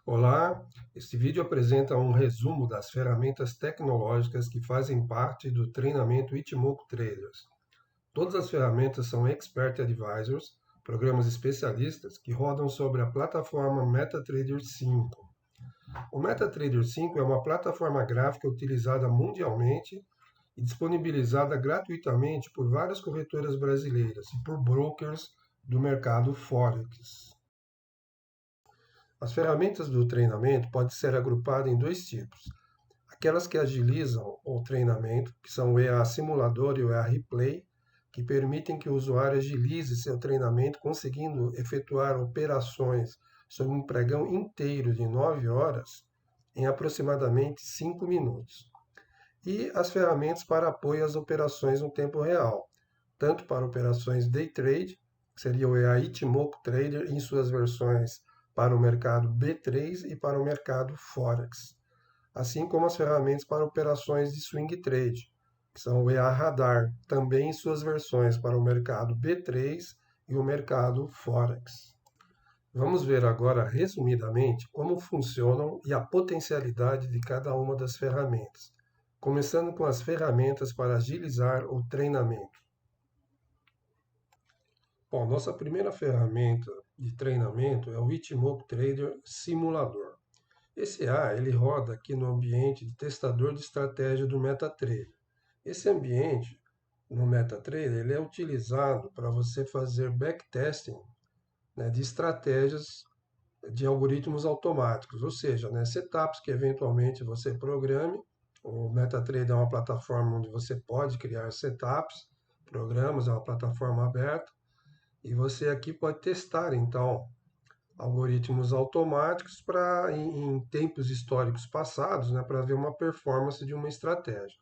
Olá, este vídeo apresenta um resumo das ferramentas tecnológicas que fazem parte do treinamento Ichimoku Traders. Todas as ferramentas são Expert Advisors, programas especialistas que rodam sobre a plataforma MetaTrader 5. O MetaTrader 5 é uma plataforma gráfica utilizada mundialmente e disponibilizada gratuitamente por várias corretoras brasileiras e por brokers do mercado Forex. As ferramentas do treinamento podem ser agrupadas em dois tipos: aquelas que agilizam o treinamento, que são o EA Simulador e o EA Replay, que permitem que o usuário agilize seu treinamento, conseguindo efetuar operações sobre um pregão inteiro de 9 horas em aproximadamente 5 minutos. E as ferramentas para apoio às operações no tempo real, tanto para operações day trade, que seria o EA Ichimoku Trader em suas versões para o mercado B3 e para o mercado Forex, assim como as ferramentas para operações de swing trade, que são o EA Radar, também em suas versões para o mercado B3 e o mercado Forex. Vamos ver agora, resumidamente, como funcionam e a potencialidade de cada uma das ferramentas, começando com as ferramentas para agilizar o treinamento. Bom, nossa primeira ferramenta de treinamento é o Ichimoku Trader Simulador. Esse A ele roda aqui no ambiente de testador de estratégia do MetaTrader. Esse ambiente no MetaTrader ele é utilizado para você fazer backtesting, né, de estratégias de algoritmos automáticos, ou seja, né, setups que eventualmente você programe. O MetaTrader é uma plataforma onde você pode criar setups, programas, é uma plataforma aberta, e você aqui pode testar então algoritmos automáticos para em tempos históricos passados, né, para ver uma performance de uma estratégia.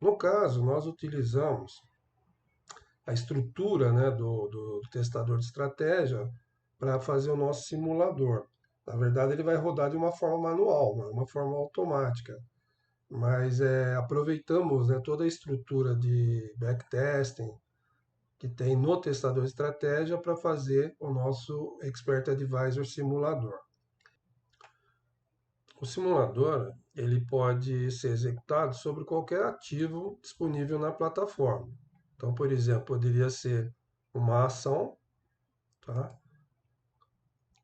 No caso, nós utilizamos a estrutura, né, do testador de estratégia para fazer o nosso simulador. Na verdade, ele vai rodar de uma forma manual, não é uma forma automática. Mas aproveitamos, né, toda a estrutura de backtesting que tem no testador de estratégia para fazer o nosso Expert Advisor simulador. O simulador ele pode ser executado sobre qualquer ativo disponível na plataforma. Então, por exemplo, poderia ser uma ação, tá?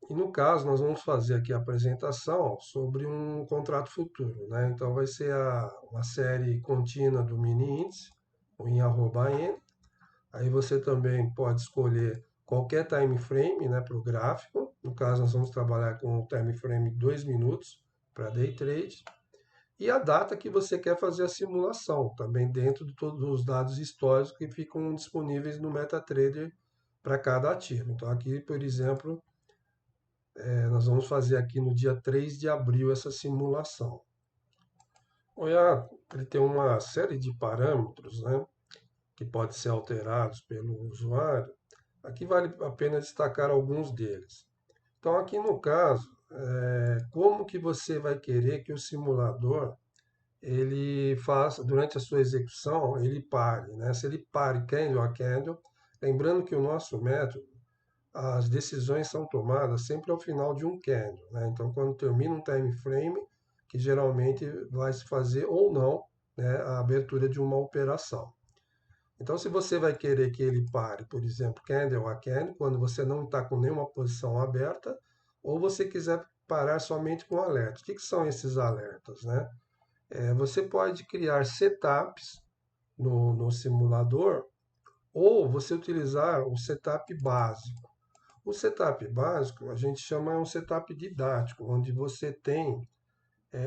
E no caso, nós vamos fazer aqui a apresentação sobre um contrato futuro, né? Então, vai ser uma série contínua do mini índice, o em @n. Aí você também pode escolher qualquer time frame, né, para o gráfico. No caso, nós vamos trabalhar com o time frame 2 minutos para day trade. E a data que você quer fazer a simulação, também dentro de todos os dados históricos que ficam disponíveis no MetaTrader para cada ativo. Então, aqui, por exemplo, nós vamos fazer aqui no dia 3 de abril essa simulação. O IA ele tem uma série de parâmetros, né, que podem ser alterados pelo usuário. Aqui vale a pena destacar alguns deles. Então, aqui no caso, como que você vai querer que o simulador ele faça, durante a sua execução, ele pare, né? Se ele pare candle a candle, lembrando que o nosso método, as decisões são tomadas sempre ao final de um candle, né? Então, quando termina um time frame, que geralmente vai se fazer ou não, né, a abertura de uma operação. Então, se você vai querer que ele pare, por exemplo, candle a candle, quando você não está com nenhuma posição aberta, ou você quiser parar somente com alertas. O que são esses alertas, né? Você pode criar setups no simulador, ou você utilizar o setup básico. O setup básico a gente chama um setup didático, onde você tem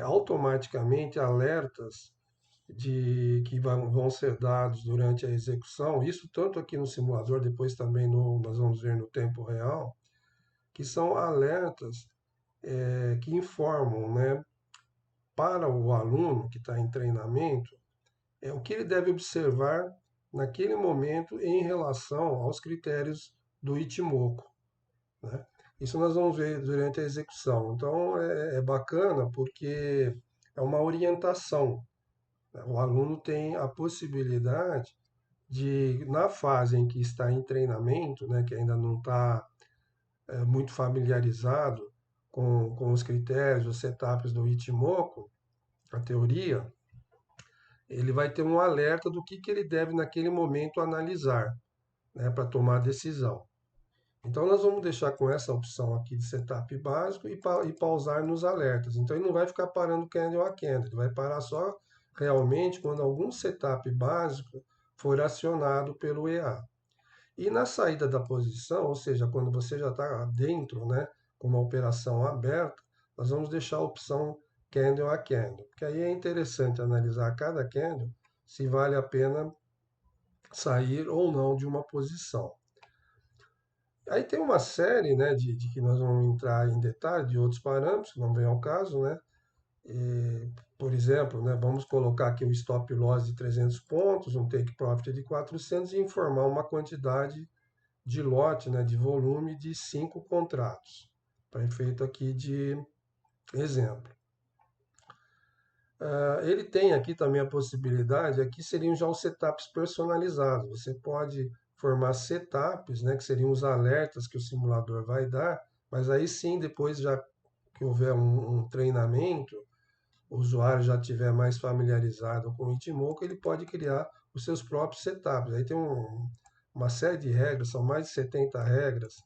automaticamente alertas de que vão ser dados durante a execução, isso tanto aqui no simulador, depois também nós vamos ver no tempo real, que são alertas que informam, né, para o aluno que está em treinamento o que ele deve observar naquele momento em relação aos critérios do Ichimoku, né? Isso nós vamos ver durante a execução. Então é bacana porque é uma orientação, né? O aluno tem a possibilidade de, na fase em que está em treinamento, né, que ainda não está muito familiarizado com os critérios, os setups do Ichimoku, a teoria, ele vai ter um alerta do que ele deve naquele momento analisar, né, para tomar a decisão. Então nós vamos deixar com essa opção aqui de setup básico e pausar nos alertas. Então ele não vai ficar parando candle a candle, ele vai parar só realmente quando algum setup básico for acionado pelo EA. E na saída da posição, ou seja, quando você já está dentro, né, com uma operação aberta, nós vamos deixar a opção candle a candle, porque aí é interessante analisar cada candle se vale a pena sair ou não de uma posição. Aí tem uma série, né, de que nós vamos entrar em detalhe de outros parâmetros, não vem ao caso, né? E, por exemplo, né, vamos colocar aqui um stop loss de 300 pontos, um take profit de 400 e informar uma quantidade de lote, né, de volume de 5 contratos, para efeito aqui de exemplo. Ele tem aqui também a possibilidade, aqui seriam já os setups personalizados. Você pode formar setups, né, que seriam os alertas que o simulador vai dar, mas aí sim, depois já que houver um treinamento, o usuário já estiver mais familiarizado com o Ichimoku, ele pode criar os seus próprios setups. Aí tem uma série de regras, são mais de 70 regras,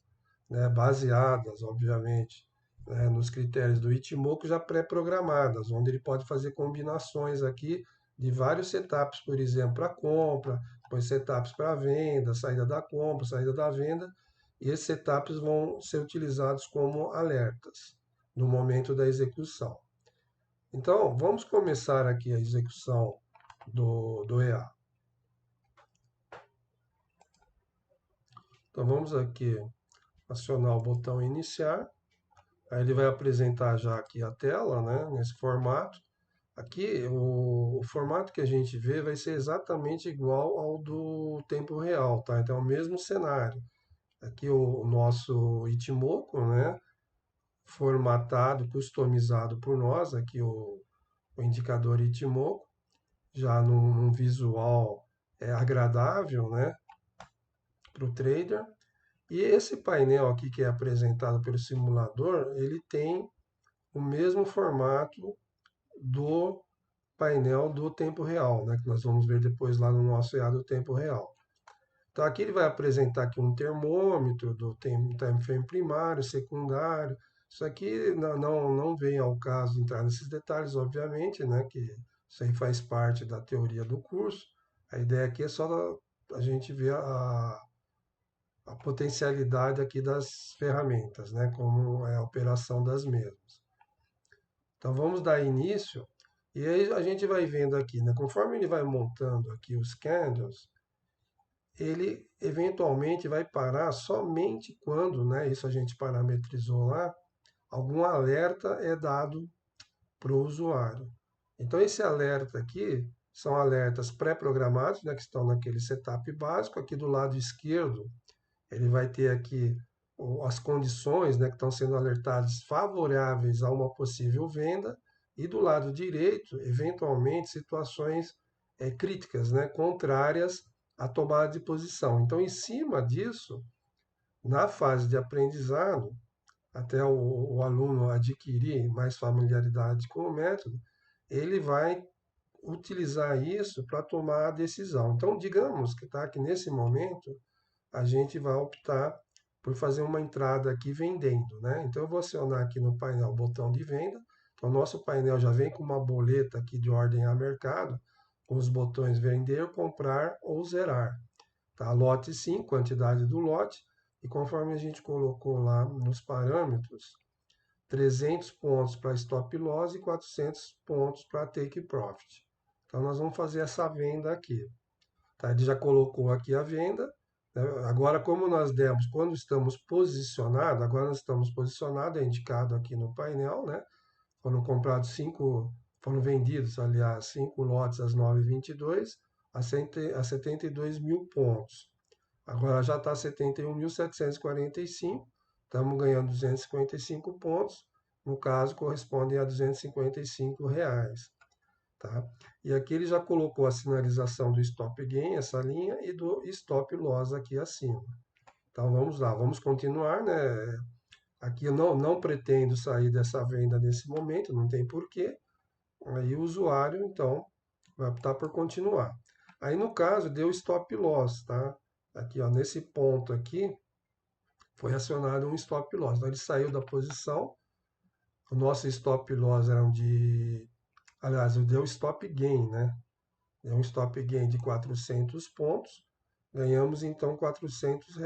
né, baseadas, obviamente, né, nos critérios do Ichimoku já pré-programadas, onde ele pode fazer combinações aqui de vários setups, por exemplo, para compra, depois setups para venda, saída da compra, saída da venda, e esses setups vão ser utilizados como alertas no momento da execução. Então, vamos começar aqui a execução do EA. Então, vamos aqui acionar o botão iniciar. Aí ele vai apresentar já aqui a tela, né, nesse formato. Aqui, o formato que a gente vê vai ser exatamente igual ao do tempo real, tá? Então, é o mesmo cenário. Aqui o nosso Ichimoku, né, formatado, customizado por nós, aqui o indicador Ichimoku, já num visual agradável, né, para o trader. E esse painel aqui que é apresentado pelo simulador, ele tem o mesmo formato do painel do tempo real, né, que nós vamos ver depois lá no nosso EA do tempo real. Então aqui ele vai apresentar aqui um termômetro do time frame primário, secundário. Isso aqui não vem ao caso entrar nesses detalhes, obviamente, né, que isso aí faz parte da teoria do curso. A ideia aqui é só a gente ver a potencialidade aqui das ferramentas, né, como é a operação das mesmas. Então vamos dar início e aí a gente vai vendo aqui, né, conforme ele vai montando aqui os candles, ele eventualmente vai parar somente quando, né, isso a gente parametrizou lá, algum alerta é dado para o usuário. Então esse alerta aqui são alertas pré-programados, né, que estão naquele setup básico. Aqui do lado esquerdo ele vai ter aqui as condições, né, que estão sendo alertadas favoráveis a uma possível venda, e do lado direito, eventualmente, situações críticas, né, contrárias à tomada de posição. Então, em cima disso, na fase de aprendizado, até o aluno adquirir mais familiaridade com o método, ele vai utilizar isso para tomar a decisão. Então, digamos que nesse momento a gente vai optar por fazer uma entrada aqui vendendo, né? Então eu vou acionar aqui no painel o botão de venda. Então o nosso painel já vem com uma boleta aqui de ordem a mercado, com os botões vender, comprar ou zerar. Tá? Lote sim, quantidade do lote, e conforme a gente colocou lá nos parâmetros, 300 pontos para stop loss e 400 pontos para take profit. Então nós vamos fazer essa venda aqui. Tá? Ele já colocou aqui a venda. Agora, como nós demos, quando estamos posicionados, agora nós estamos posicionados, é indicado aqui no painel, né? Foram comprados foram vendidos, aliás, 5 lotes às 9h22 a 72 mil pontos. Agora já está 71.745, estamos ganhando 255 pontos, no caso correspondem a R$ 255. Tá? E aqui ele já colocou a sinalização do stop gain, essa linha, e do stop loss aqui acima. Então vamos lá, vamos continuar, né? Aqui eu não pretendo sair dessa venda nesse momento, não tem porquê. Aí o usuário, então, vai optar por continuar. Aí, no caso, deu stop loss, tá? Aqui, ó, nesse ponto aqui, foi acionado um stop loss. Então, ele saiu da posição. O nosso stop loss era um de... Aliás, deu stop gain, né? Deu um stop gain de 400 pontos. Ganhamos, então, R$ 400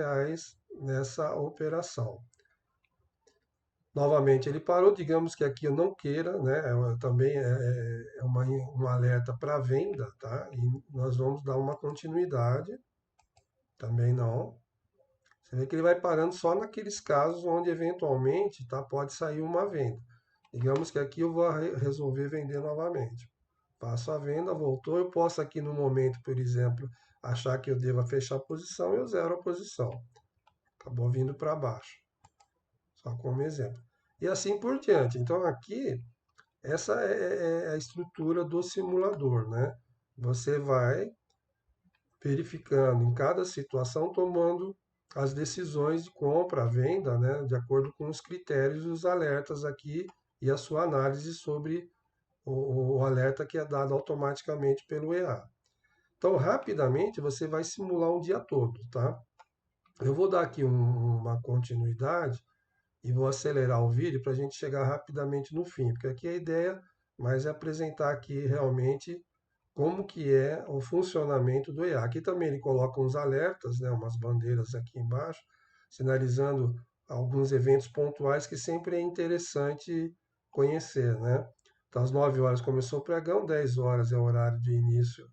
nessa operação. Novamente ele parou, digamos que aqui eu não queira, né? Também é um alerta para venda, tá? E nós vamos dar uma continuidade, também não. Você vê que ele vai parando só naqueles casos onde eventualmente, tá, pode sair uma venda. Digamos que aqui eu vou resolver vender novamente. Faço a venda, voltou, eu posso aqui no momento, por exemplo, achar que eu deva fechar a posição, eu zero a posição. Acabou vindo para baixo. Só como exemplo. E assim por diante. Então aqui, essa é a estrutura do simulador, né? Você vai verificando em cada situação, tomando as decisões de compra, venda, né? De acordo com os critérios e os alertas aqui e a sua análise sobre o alerta que é dado automaticamente pelo EA. Então, rapidamente, você vai simular um dia todo, tá? Eu vou dar aqui uma continuidade e vou acelerar o vídeo para a gente chegar rapidamente no fim, porque aqui a ideia mais é apresentar aqui realmente como que é o funcionamento do EA. Aqui também ele coloca uns alertas, né, umas bandeiras aqui embaixo, sinalizando alguns eventos pontuais que sempre é interessante conhecer, né? Então, às 9 horas começou o pregão, 10 horas é o horário de início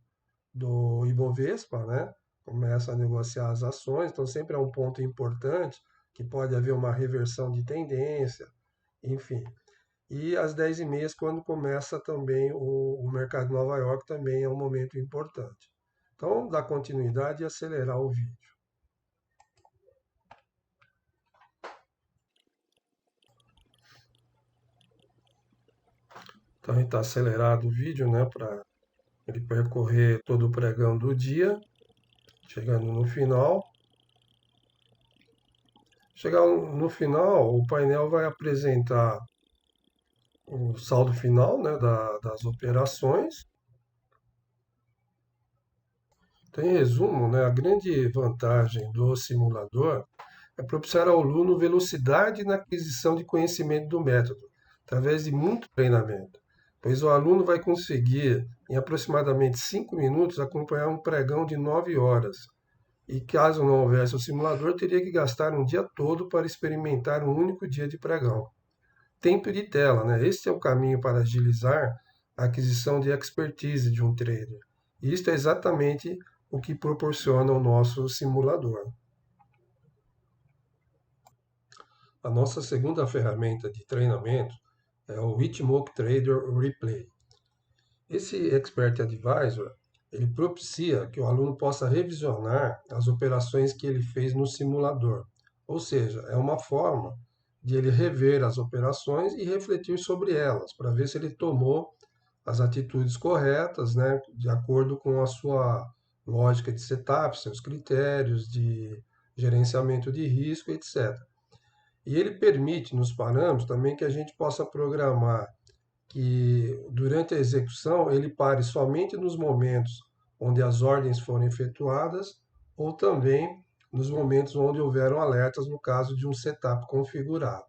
do Ibovespa, né? Começa a negociar as ações, então sempre é um ponto importante que pode haver uma reversão de tendência, enfim. E às 10h30, quando começa também o mercado de Nova York, também é um momento importante. Então, dar continuidade e acelerar o vídeo. Então, está acelerado o vídeo, né, para ele percorrer todo o pregão do dia, chegando no final. Chegar no final, o painel vai apresentar o saldo final, né, das operações. Então, em resumo, né, a grande vantagem do simulador é propiciar ao aluno velocidade na aquisição de conhecimento do método, através de muito treinamento, pois o aluno vai conseguir, em aproximadamente 5 minutos, acompanhar um pregão de 9 horas. E caso não houvesse o simulador, teria que gastar um dia todo para experimentar um único dia de pregão. Tempo de tela, né? Este é o caminho para agilizar a aquisição de expertise de um trader. E isto é exatamente o que proporciona o nosso simulador. A nossa segunda ferramenta de treinamento é o Hitmock Trader Replay. Esse Expert Advisor, ele propicia que o aluno possa revisionar as operações que ele fez no simulador. Ou seja, é uma forma de ele rever as operações e refletir sobre elas, para ver se ele tomou as atitudes corretas, né, de acordo com a sua lógica de setup, seus critérios de gerenciamento de risco, etc. E ele permite nos parâmetros também que a gente possa programar que durante a execução ele pare somente nos momentos onde as ordens foram efetuadas ou também nos momentos onde houveram alertas no caso de um setup configurado.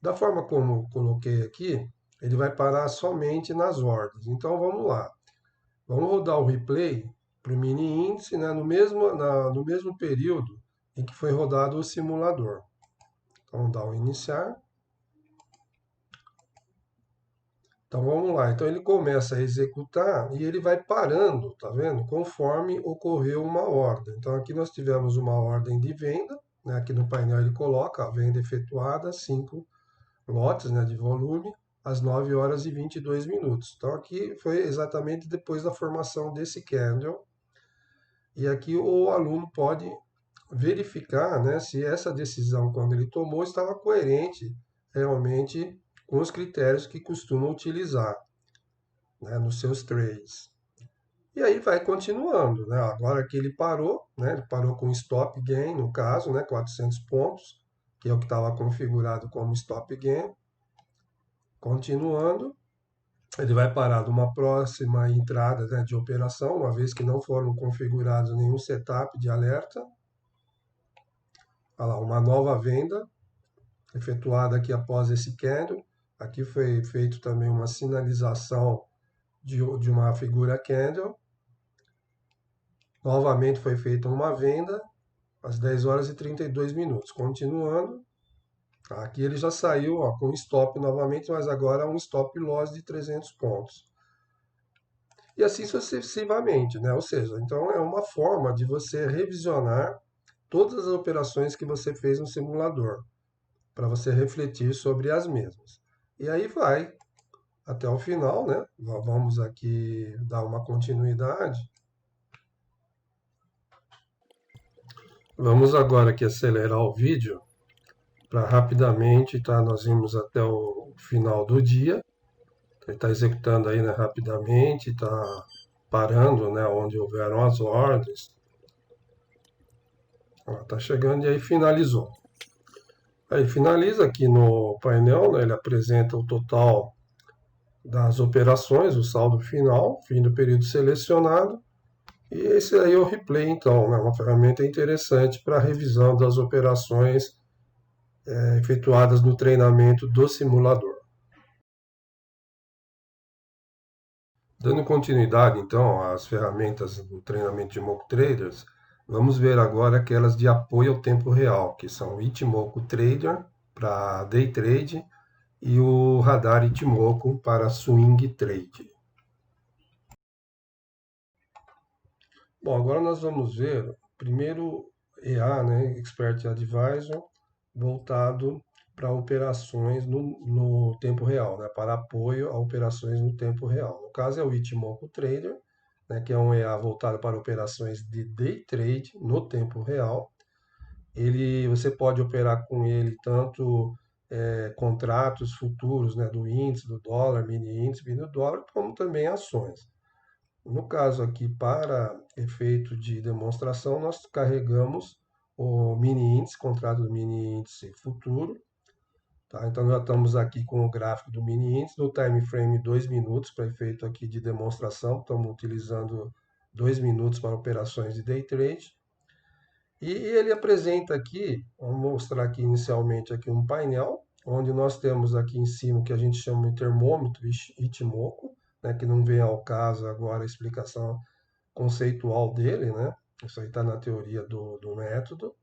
Da forma como coloquei aqui, ele vai parar somente nas ordens. Então vamos lá. Vamos rodar o replay para o mini índice, né, no mesmo período em que foi rodado o simulador. Então vamos dar o iniciar. Então vamos lá. Então ele começa a executar e ele vai parando, tá vendo? Conforme ocorreu uma ordem. Então aqui nós tivemos uma ordem de venda, né? Aqui no painel ele coloca a venda efetuada, 5 lotes, né, de volume, às 9 horas e 22 minutos. Então aqui foi exatamente depois da formação desse candle. E aqui o aluno pode verificar, né, se essa decisão, quando ele tomou, estava coerente realmente com os critérios que costuma utilizar, né, nos seus trades. E aí vai continuando, né? Agora que ele parou, né? Ele parou com stop gain, no caso, né? 400 pontos. que é o que estava configurado como stop gain. Continuando, ele vai parar numa próxima entrada, né, de operação, uma vez que não foram configurados nenhum setup de alerta. Olha lá, uma nova venda efetuada aqui após esse candle. Aqui foi feito também uma sinalização de uma figura candle. Novamente foi feita uma venda às 10 horas e 32 minutos. Continuando, aqui ele já saiu, ó, com stop novamente, mas agora um stop loss de 300 pontos. E assim sucessivamente, né? Ou seja, então é uma forma de você revisionar todas as operações que você fez no simulador, para você refletir sobre as mesmas. E aí vai até o final, né? Vamos aqui dar uma continuidade. Vamos agora aqui acelerar o vídeo para rapidamente, tá? Nós vimos até o final do dia. Ele está executando aí, né, rapidamente, está parando, né, onde houveram as ordens. Está chegando e aí finalizou. Aí finaliza aqui no painel, né, ele apresenta o total das operações, o saldo final, fim do período selecionado. E esse aí é o replay, então, né, uma ferramenta interessante para revisão das operações efetuadas no treinamento do simulador. Dando continuidade, então, às ferramentas do treinamento de Moco Traders, vamos ver agora aquelas de apoio ao tempo real, que são o Ichimoku Trader para Day Trade e o Radar Ichimoku para Swing Trade. Bom, agora nós vamos ver primeiro EA, né, Expert Advisor, voltado para operações no tempo real, né, para apoio a operações no tempo real. No caso é o Ichimoku Trader, né, que é um EA voltado para operações de day trade no tempo real. Você pode operar com ele tanto contratos futuros, né, do índice, do dólar, mini índice, mini dólar, como também ações. No caso aqui, para efeito de demonstração, nós carregamos o mini índice, contrato do mini índice futuro. Tá? Então, já estamos aqui com o gráfico do mini índice, no time frame 2 minutos, para efeito aqui de demonstração. Estamos utilizando 2 minutos para operações de day trade. E ele apresenta aqui, vamos mostrar aqui inicialmente aqui um painel, onde nós temos aqui em cima o que a gente chama de termômetro Ichimoku, né, que não vem ao caso agora a explicação conceitual dele, né? Isso aí está na teoria do método.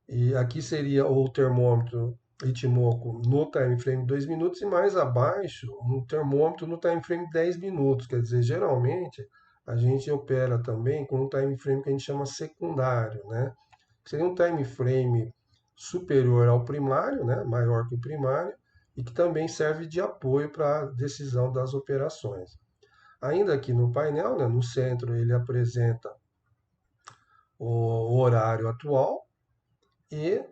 E aqui seria o termômetro Ichimoku no time frame 2 minutos e mais abaixo um termômetro no time frame 10 minutos. Quer dizer, geralmente a gente opera também com um time frame que a gente chama secundário, né? Seria um time frame superior ao primário, né? Maior que o primário, e que também serve de apoio para a decisão das operações. Ainda aqui no painel, né, no centro, ele apresenta o horário atual e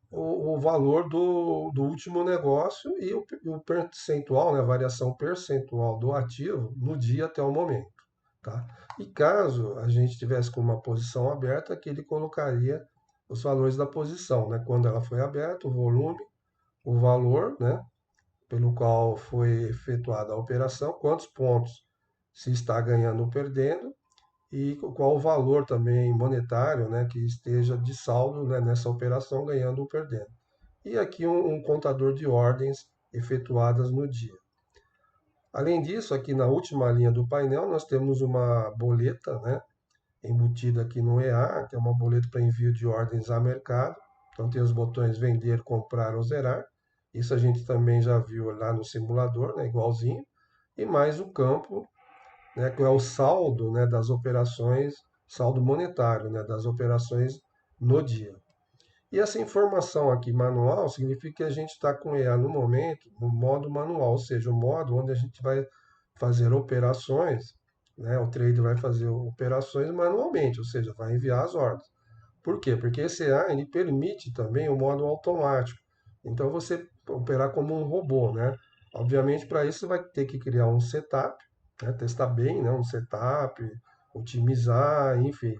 o valor do último negócio e o percentual, né, a variação percentual do ativo no dia até o momento. Tá? E caso a gente tivesse com uma posição aberta, aqui ele colocaria os valores da posição, né, quando ela foi aberta, o volume, o valor, né, pelo qual foi efetuada a operação, quantos pontos se está ganhando ou perdendo, e qual o valor também monetário, né, que esteja de saldo, né, nessa operação, ganhando ou perdendo. E aqui um contador de ordens efetuadas no dia. Além disso, aqui na última linha do painel, nós temos uma boleta, né, embutida aqui no EA, que é uma boleta para envio de ordens a mercado. Então tem os botões vender, comprar ou zerar. Isso a gente também já viu lá no simulador, né, igualzinho. E mais o campo, né, que é o saldo, né, das operações, saldo monetário, né, das operações no dia. E essa informação aqui manual significa que a gente está com EA no momento, no modo manual, ou seja, o modo onde a gente vai fazer operações, né, o trader vai fazer operações manualmente, ou seja, vai enviar as ordens. Por quê? Porque esse EA ele permite também o modo automático. Então você operar como um robô, né? Obviamente para isso você vai ter que criar um setup, né, testar bem, né, um setup, otimizar, enfim.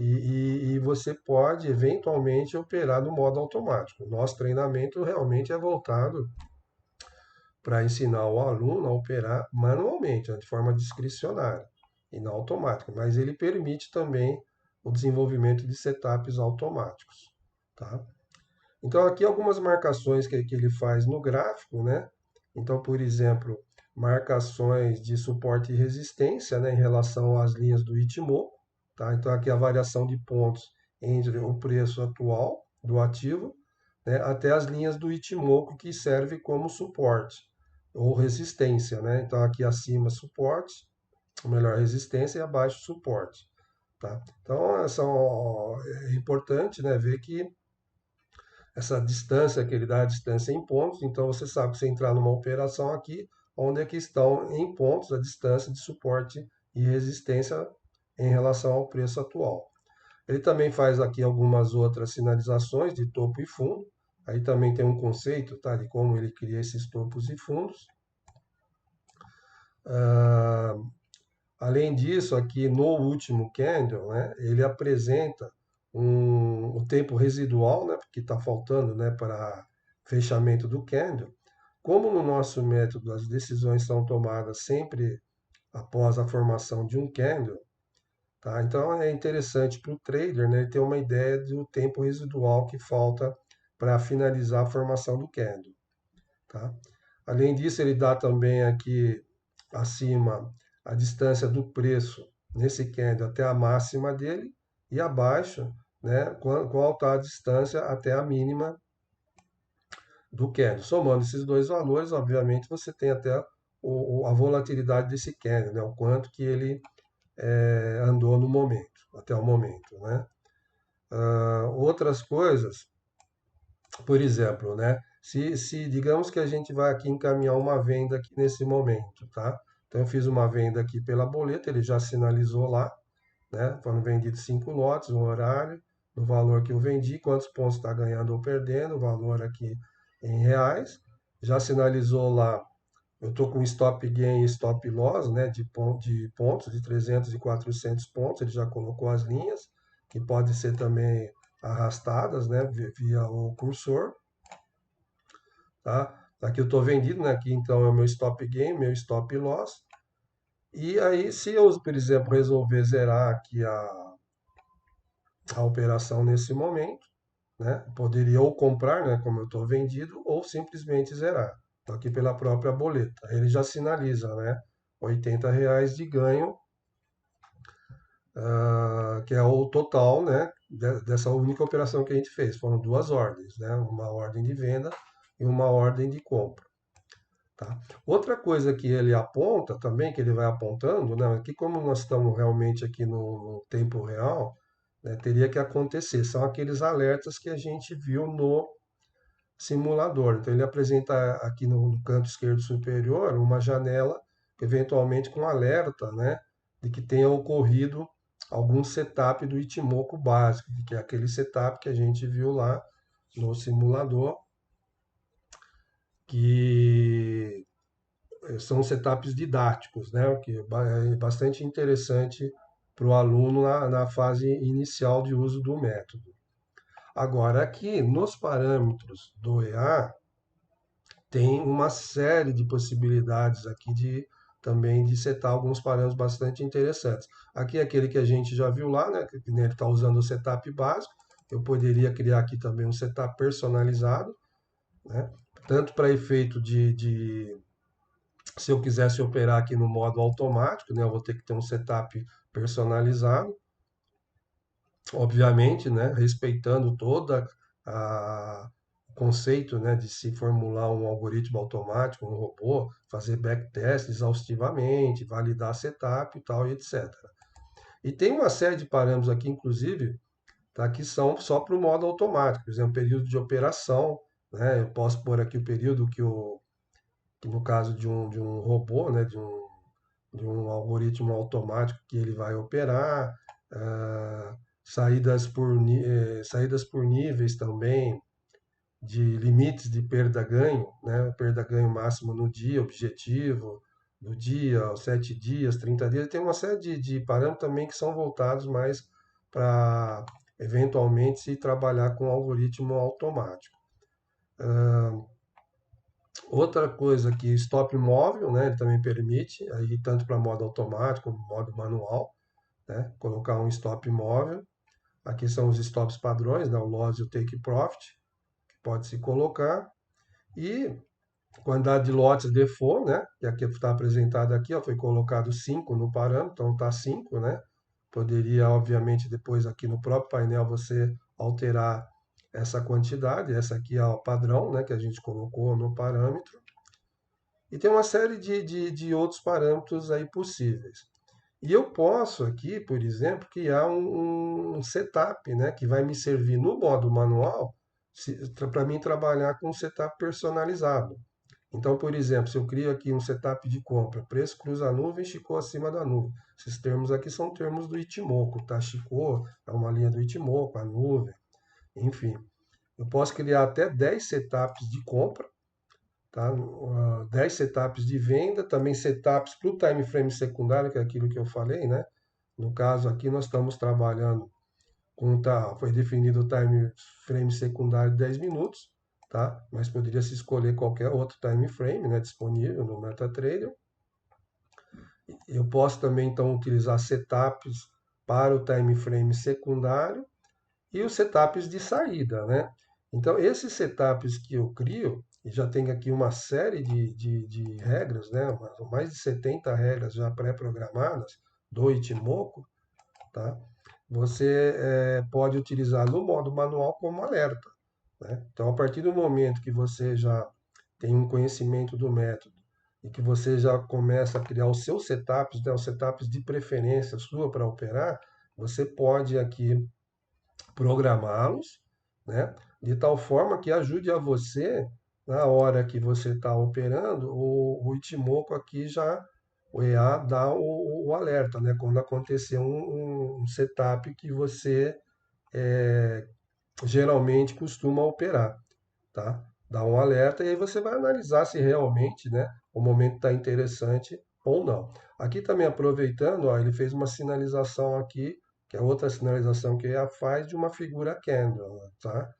e você pode eventualmente operar no modo automático. O nosso treinamento realmente é voltado para ensinar o aluno a operar manualmente, né, de forma discricionária e não automática, mas ele permite também o desenvolvimento de setups automáticos. Tá? Então, aqui algumas marcações que ele faz no gráfico, né? Então, por exemplo, marcações de suporte e resistência, né, em relação às linhas do Itimo, tá? Então, aqui a variação de pontos entre o preço atual do ativo, né, até as linhas do Ichimoku que serve como suporte ou resistência, né? Então, aqui acima suporte, ou melhor, resistência e abaixo suporte, tá? Então, é importante, né, ver que essa distância que ele dá, a distância em pontos. Então você sabe que você entrar numa operação aqui, onde é que estão em pontos a distância de suporte e resistência em relação ao preço atual. Ele também faz aqui algumas outras sinalizações de topo e fundo. Aí também tem um conceito, tá, de como ele cria esses topos e fundos. Ah, além disso, aqui no último candle, né, ele apresenta o tempo residual, né, porque está faltando, né, para fechamento do candle. Como no nosso método as decisões são tomadas sempre após a formação de um candle, tá? Então é interessante para o trader, né, ele ter uma ideia do tempo residual que falta para finalizar a formação do candle, tá? Além disso, ele dá também aqui acima a distância do preço nesse candle até a máxima dele e abaixo, né, qual está a distância até a mínima do candle. Somando esses dois valores, obviamente, você tem até a volatilidade desse candle, né, o quanto que ele andou no momento, até o momento, né? Outras coisas, por exemplo, né? Se digamos que a gente vai aqui encaminhar uma venda aqui nesse momento, tá? Então eu fiz uma venda aqui pela boleta, ele já sinalizou lá, né? Foram vendidos 5 lotes, o horário, o valor que eu vendi, quantos pontos está ganhando ou perdendo, o valor aqui em reais. Já sinalizou lá, eu estou com stop gain e stop loss, né? De pontos, de 300 e 400 pontos, ele já colocou as linhas, que podem ser também arrastadas, né? Via o cursor. Tá? Aqui eu estou vendido, né? Aqui então é o meu stop gain, meu stop loss. E aí, se eu, por exemplo, resolver zerar aqui a operação nesse momento, né? Poderia ou comprar, né? Como eu estou vendido, ou simplesmente zerar. Então, aqui pela própria boleta. Ele já sinaliza, né? R$ 80 de ganho, que é o total, né? Dessa única operação que a gente fez. Foram duas ordens, né? Uma ordem de venda e uma ordem de compra. Tá? Outra coisa que ele aponta também, que ele vai apontando, né, que como nós estamos realmente aqui no tempo real, né, teria que acontecer. São aqueles alertas que a gente viu no simulador. Então ele apresenta aqui no canto esquerdo superior uma janela, eventualmente com alerta, né, de que tenha ocorrido algum setup do Ichimoku básico, que é aquele setup que a gente viu lá no simulador, que são setups didáticos, né? O que é bastante interessante para o aluno na fase inicial de uso do método. Agora, aqui nos parâmetros do EA, tem uma série de possibilidades aqui de também de setar alguns parâmetros bastante interessantes. Aqui é aquele que a gente já viu lá, né? Que ele está usando o setup básico. Eu poderia criar aqui também um setup personalizado, né? Tanto para efeito se eu quisesse operar aqui no modo automático, né, eu vou ter que ter um setup personalizado, obviamente, né, respeitando toda o conceito, né, de se formular um algoritmo automático, um robô, fazer backtest exaustivamente, validar setup e tal, e etc. E tem uma série de parâmetros aqui, inclusive, tá, que são só para o modo automático, por exemplo, período de operação, né, eu posso pôr aqui o período que no caso de um robô, né, de um algoritmo automático que ele vai operar, saídas por níveis também, de limites de perda-ganho, né, perda-ganho máximo no dia, objetivo do dia, 7 dias, 30 dias, tem uma série de parâmetros também que são voltados mais para eventualmente se trabalhar com algoritmo automático. Outra coisa que stop móvel, né, ele também permite, aí tanto para modo automático como modo manual, né, colocar um stop móvel. Aqui são os stops padrões, né, o loss e o take profit, que pode se colocar. E quantidade de lotes default, né, que aqui está apresentado aqui, ó, foi colocado 5 no parâmetro, então está 5, né. Poderia, obviamente, depois aqui no próprio painel você alterar essa quantidade, essa aqui é o padrão, né, que a gente colocou no parâmetro. E tem uma série de outros parâmetros aí possíveis. E eu posso aqui, por exemplo, criar um setup, né, que vai me servir no modo manual para mim trabalhar com um setup personalizado. Então, por exemplo, se eu crio aqui um setup de compra, preço cruza a nuvem, Chico acima da nuvem. Esses termos aqui são termos do Ichimoku, tá? Chico é uma linha do Ichimoku, a nuvem, enfim. Eu posso criar até 10 setups de compra, tá? 10 setups de venda, também setups para o time frame secundário, que é aquilo que eu falei, né? No caso aqui nós estamos trabalhando com foi definido o time frame secundário de 10 minutos, tá? Mas poderia se escolher qualquer outro time frame, né, disponível no MetaTrader. Eu posso também então utilizar setups para o time frame secundário e os setups de saída, né? Então, esses setups que eu crio, e já tem aqui uma série de regras, né? Mais de 70 regras já pré-programadas do Ichimoku, tá? Você pode utilizar no modo manual como alerta, né? Então, a partir do momento que você já tem um conhecimento do método e que você já começa a criar os seus setups, né, os setups de preferência sua para operar, você pode aqui programá-los, né, de tal forma que ajude a você, na hora que você está operando, o Ichimoku aqui já, o EA dá o alerta, né, quando acontecer um setup que você geralmente costuma operar, tá? Dá um alerta e aí você vai analisar se realmente, né, o momento está interessante ou não. Aqui também aproveitando, ó, ele fez uma sinalização aqui, que é outra sinalização que ele faz de uma figura candle, tá?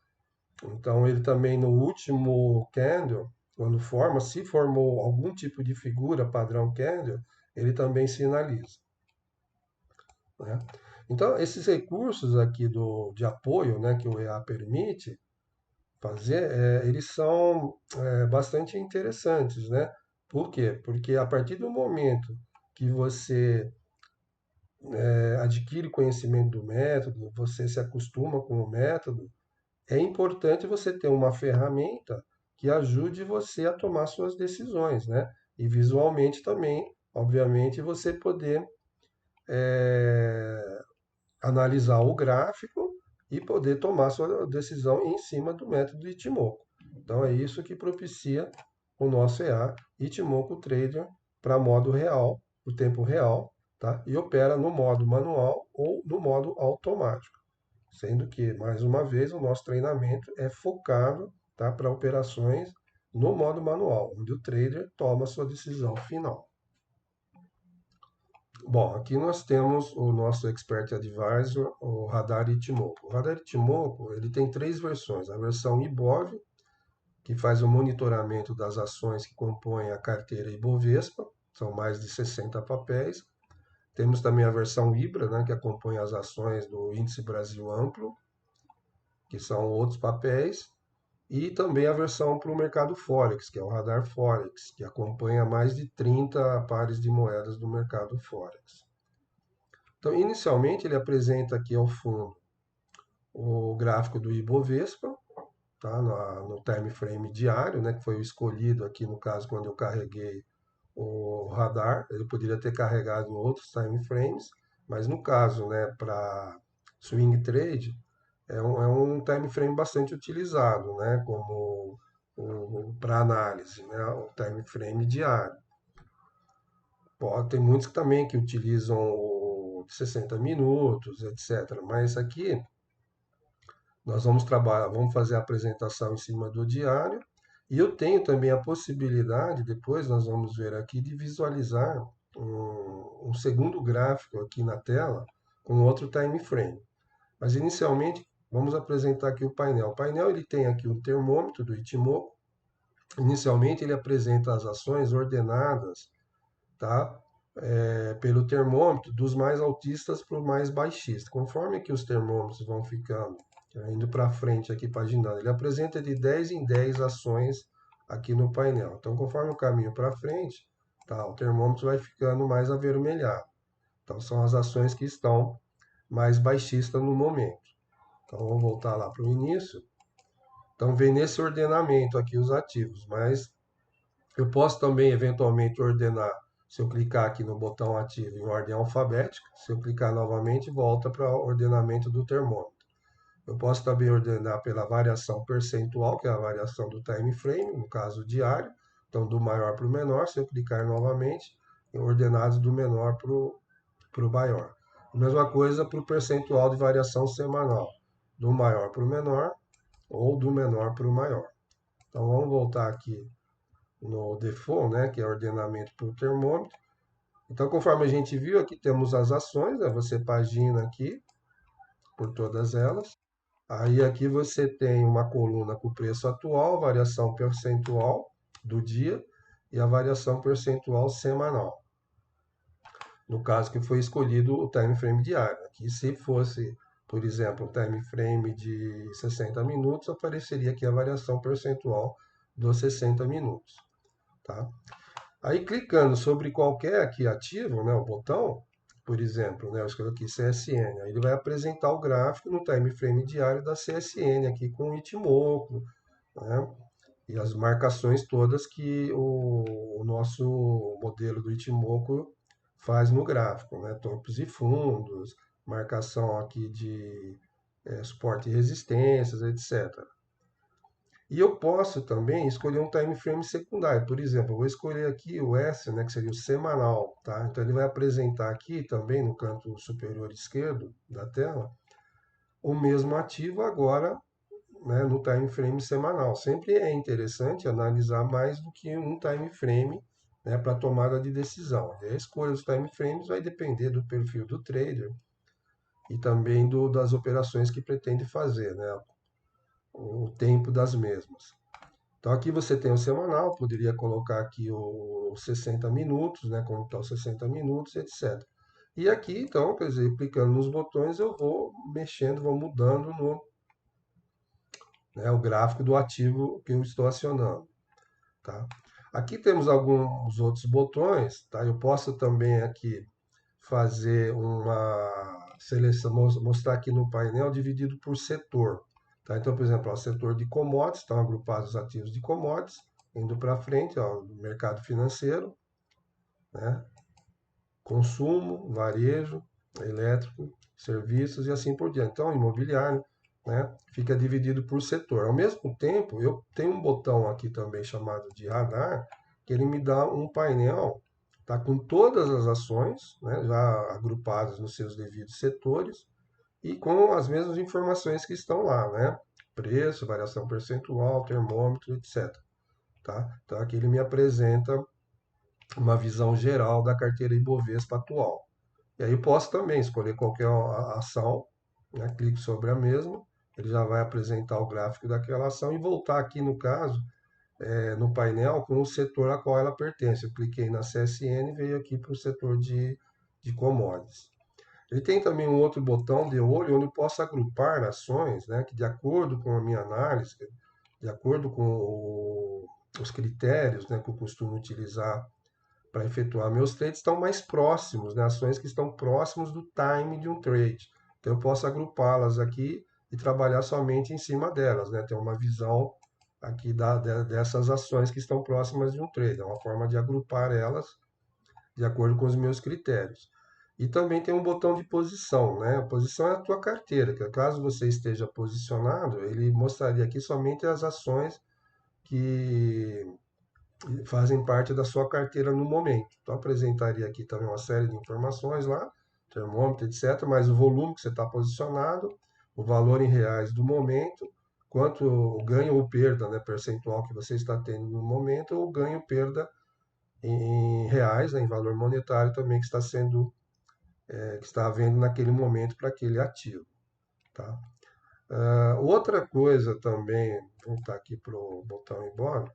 Então ele também no último candle, quando forma, se formou algum tipo de figura padrão candle, ele também sinaliza, né? Então esses recursos aqui de apoio, né, que o EA permite, fazer, eles são bastante interessantes, né? Por quê? Porque a partir do momento que você adquire conhecimento do método, você se acostuma com o método, é importante você ter uma ferramenta que ajude você a tomar suas decisões, né? E visualmente também, obviamente, você poder analisar o gráfico e poder tomar sua decisão em cima do método Ichimoku. Então é isso que propicia o nosso EA Ichimoku Trader para modo real, o tempo real, tá? E opera no modo manual ou no modo automático. Sendo que, mais uma vez, o nosso treinamento é focado, tá, para operações no modo manual, onde o trader toma a sua decisão final. Bom, aqui nós temos o nosso Expert Advisor, o Radar Ichimoku. O Radar Ichimoku, ele tem três versões. A versão IBOV, que faz o monitoramento das ações que compõem a carteira Ibovespa, são mais de 60 papéis. Temos também a versão Ibra, né, que acompanha as ações do Índice Brasil Amplo, que são outros papéis. E também a versão para o mercado Forex, que é o Radar Forex, que acompanha mais de 30 pares de moedas do mercado Forex. Então, inicialmente, ele apresenta aqui ao fundo o gráfico do Ibovespa, tá? No time frame diário, né? Que foi o escolhido aqui no caso quando eu carreguei o radar. Ele poderia ter carregado em outros time frames, mas no caso, né, para swing trade, é um time frame bastante utilizado, né? Como para análise, né? O time frame diário. Tem muitos também que utilizam o de 60 minutos, etc. Mas aqui nós vamos trabalhar, vamos fazer a apresentação em cima do diário. E eu tenho também a possibilidade, depois nós vamos ver aqui, de visualizar um segundo gráfico aqui na tela com outro time frame. Mas inicialmente, vamos apresentar aqui o painel. O painel ele tem aqui o termômetro do Ichimoku. Inicialmente ele apresenta as ações ordenadas, tá? Pelo termômetro, dos mais altistas para o mais baixista. Conforme que os termômetros vão ficando, indo para frente aqui, paginando, ele apresenta de 10 em 10 ações aqui no painel. Então, conforme o caminho para frente, tá, o termômetro vai ficando mais avermelhado. Então, são as ações que estão mais baixistas no momento. Então, vamos voltar lá para o início. Então, vem nesse ordenamento aqui os ativos, mas eu posso também, eventualmente, ordenar, se eu clicar aqui no botão ativo em ordem alfabética, se eu clicar novamente, volta para o ordenamento do termômetro. Eu posso também ordenar pela variação percentual, que é a variação do time frame, no caso diário, então do maior para o menor, se eu clicar novamente, ordenados do menor para o maior. A mesma coisa para o percentual de variação semanal, do maior para o menor ou do menor para o maior. Então vamos voltar aqui no default, né, que é ordenamento por termômetro. Então, conforme a gente viu, aqui temos as ações, né, você pagina aqui por todas elas. Aí aqui você tem uma coluna com o preço atual, variação percentual do dia e a variação percentual semanal. No caso que foi escolhido o time frame diário. Aqui, se fosse, por exemplo, um time frame de 60 minutos, apareceria aqui a variação percentual dos 60 minutos. Tá? Aí clicando sobre qualquer aqui ativo, né, o botão, por exemplo, né, eu escrevo aqui CSN, aí ele vai apresentar o gráfico no time frame diário da CSN aqui com o Ichimoku, né, e as marcações todas que o nosso modelo do Ichimoku faz no gráfico, né, topos e fundos, marcação aqui de suporte e resistências, etc. E eu posso também escolher um time frame secundário. Por exemplo, eu vou escolher aqui o S, né, que seria o semanal, tá? Então ele vai apresentar aqui também no canto superior esquerdo da tela o mesmo ativo agora, né, no time frame semanal. Sempre é interessante analisar mais do que um time frame, né, para tomada de decisão. E a escolha dos time frames vai depender do perfil do trader e também das operações que pretende fazer, né, o tempo das mesmas. Então aqui você tem o semanal, poderia colocar aqui os 60 minutos, né, como está os 60 minutos, etc. E aqui, então, quer dizer, clicando nos botões, eu vou mexendo, vou mudando no, né, o gráfico do ativo que eu estou acionando. Tá? Aqui temos alguns outros botões, tá? Eu posso também aqui fazer uma seleção, mostrar aqui no painel dividido por setor. Tá? Então, por exemplo, o setor de commodities, estão agrupados os ativos de commodities, indo para frente, ó, mercado financeiro, né? Consumo, varejo, elétrico, serviços e assim por diante. Então, imobiliário, né? Fica dividido por setor. Ao mesmo tempo, eu tenho um botão aqui também chamado de radar, que ele me dá um painel, tá, com todas as ações, né, já agrupadas nos seus devidos setores e com as mesmas informações que estão lá, né? Preço, variação percentual, termômetro, etc. Tá? Então aqui ele me apresenta uma visão geral da carteira Ibovespa atual. E aí eu posso também escolher qualquer ação, né? Clico sobre a mesma, ele já vai apresentar o gráfico daquela ação e voltar aqui no caso, no painel com o setor a qual ela pertence. Eu cliquei na CSN e veio aqui para o setor de commodities. Ele tem também um outro botão de olho onde eu posso agrupar ações, né, que de acordo com a minha análise, de acordo com os critérios, né, que eu costumo utilizar para efetuar meus trades, estão mais próximos, né, ações que estão próximos do time de um trade. Então eu posso agrupá-las aqui e trabalhar somente em cima delas, né, ter uma visão aqui dessas ações que estão próximas de um trade. É uma forma de agrupar elas de acordo com os meus critérios. E também tem um botão de posição, né? A posição é a tua carteira, que caso você esteja posicionado, ele mostraria aqui somente as ações que fazem parte da sua carteira no momento. Então apresentaria aqui também uma série de informações lá, termômetro, etc., mas o volume que você está posicionado, o valor em reais do momento, quanto o ganho ou perda, né, percentual que você está tendo no momento, ou ganho ou perda em reais, né, em valor monetário também que está sendo que está havendo naquele momento para aquele ativo. tá? Outra coisa também, voltar aqui para o botão embora,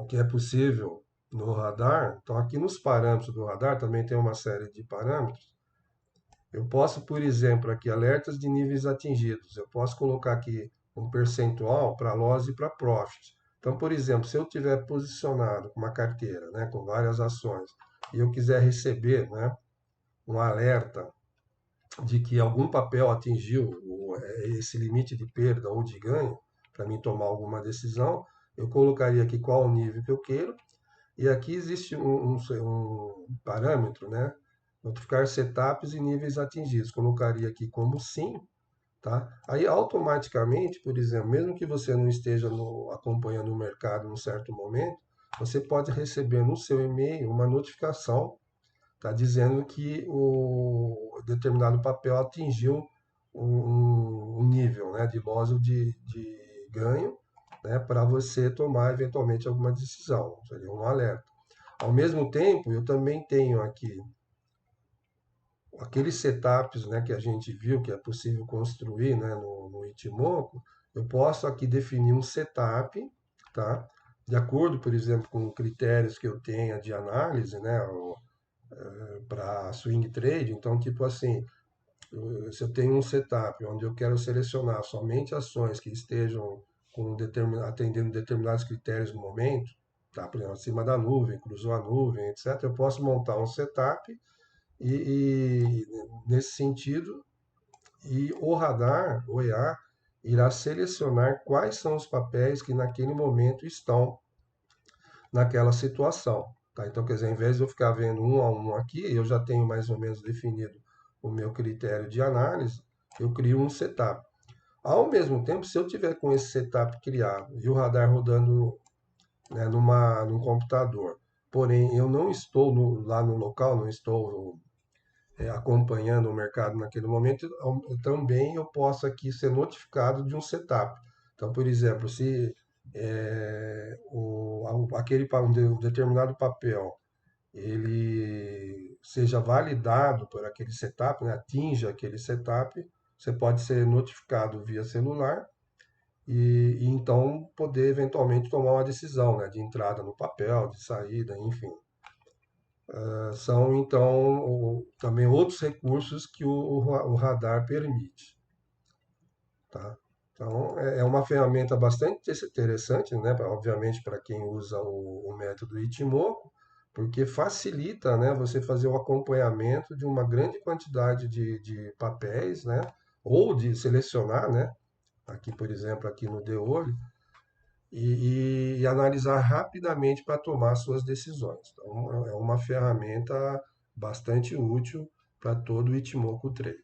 que é possível no radar, então aqui nos parâmetros do radar também tem uma série de parâmetros. Eu posso, por exemplo, aqui alertas de níveis atingidos. Eu posso colocar aqui um percentual para loss e para profit. Então, por exemplo, se eu tiver posicionado com uma carteira, né, com várias ações, e eu quiser receber, né, um alerta de que algum papel atingiu esse limite de perda ou de ganho, para mim tomar alguma decisão, eu colocaria aqui qual o nível que eu quero, e aqui existe um parâmetro, né? Notificar setups e níveis atingidos. Colocaria aqui como sim, tá? Aí automaticamente, por exemplo, mesmo que você não esteja acompanhando o mercado num certo momento, você pode receber no seu e-mail uma notificação, tá? Dizendo que o determinado papel atingiu um nível, né, de loss ou de ganho, né, para você tomar eventualmente alguma decisão. Seria um alerta. Ao mesmo tempo, eu também tenho aqui aqueles setups, né, que a gente viu que é possível construir, né, no Ichimoku. Eu posso aqui definir um setup, tá? De acordo, por exemplo, com critérios que eu tenha de análise, né, para swing trade. Então, tipo assim, se eu tenho um setup onde eu quero selecionar somente ações que estejam atendendo determinados critérios no momento, tá? Por exemplo, acima da nuvem, cruzou a nuvem, etc., eu posso montar um setup e nesse sentido, e o radar, o EA, irá selecionar quais são os papéis que naquele momento estão naquela situação. Tá? Então, quer dizer, ao invés de eu ficar vendo um a um aqui, eu já tenho mais ou menos definido o meu critério de análise, eu crio um setup. Ao mesmo tempo, se eu tiver com esse setup criado e o radar rodando, né, num computador, porém eu não estou lá no local, não estou acompanhando o mercado naquele momento, também eu posso aqui ser notificado de um setup. Então, por exemplo, se um determinado papel ele seja validado por aquele setup, né, atinja aquele setup, você pode ser notificado via celular e então poder eventualmente tomar uma decisão, né, de entrada no papel, de saída, enfim. São então também outros recursos que o radar permite, tá? Então é uma ferramenta bastante interessante, né? Obviamente para quem usa o método Ichimoku, porque facilita, né, você fazer o acompanhamento de uma grande quantidade de papéis, né? Ou de selecionar, né? Aqui, por exemplo, aqui no De Olho, e analisar rapidamente para tomar suas decisões. Então, é uma ferramenta bastante útil para todo o Ichimoku Trader.